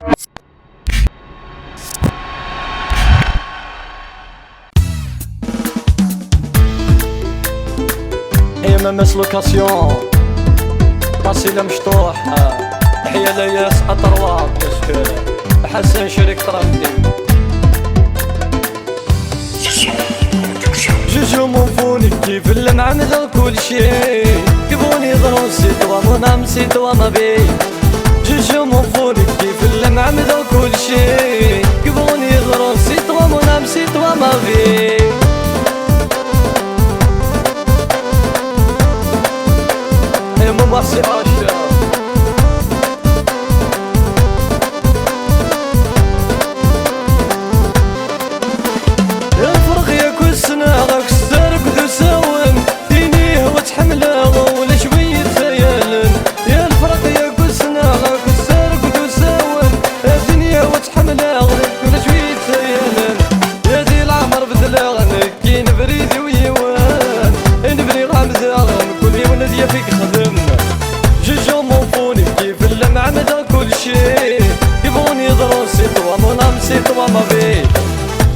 هي ممس لوكاسيون باسيلة مشطوح. تحية لياس أطروار حسن شريك ترندي جوجو مونفوني كيف اللي معمل كل شيء كيفوني ضرون سيتوا منام سيتوا ما بي جوجو مونفوني كيف اللي معمل كل شيء كيفوني ضرون سيتوا منام سيتوا ما بي هي مبارسي عاشا فيك خدم جوجو مونفوني كيف اللي معمد كل شيء يبغوني يضرون سيتوا منام سيتوا ما بي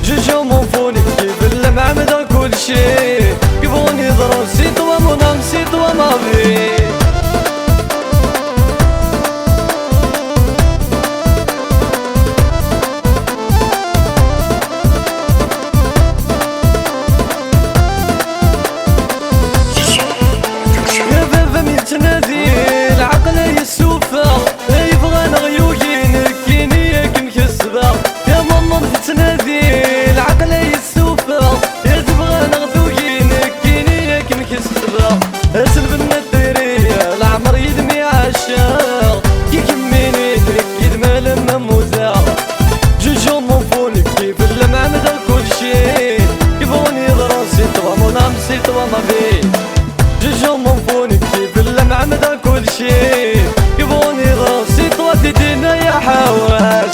جوجو مونفوني كيف اللي معمد كل شيء يبغوني يضرون سيتوا منام سيتوا ما بي سيتوا ما بي جوجو مونفوني كيف اللي معمد كل شيء يبغوني يضرون سيتوا تدينا يا حواس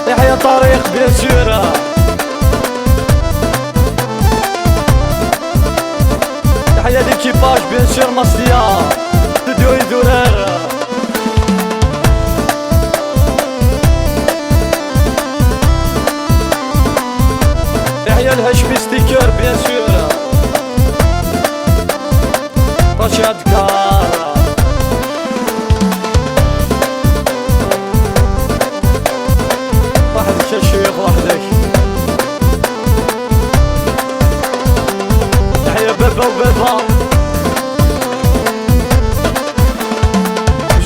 يحيى طريق بيان سورة يحيى ليكيباج بيان سور مصليا تدوي دولار يحيى الهشمي ستيكر بيان سور رشاد كار وحدك يا شيخ وحدك يحيى بابا وبابا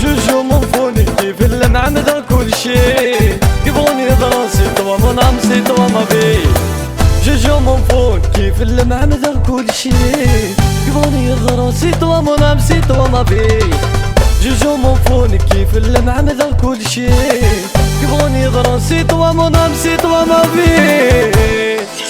جوجو مونفوني كيف اللي معمد كل شيء يبغوني يضرون سيتوا منام سيتوا ما بي جوجو مونفون كيف اللي معمد كل شيء يبغوني يضرون سيتوا منام سيتوا ما بي جوجو مونفون كيف اللي معمد كل شيء يبغوني يضرون سيتوا منام سيتوا ما بي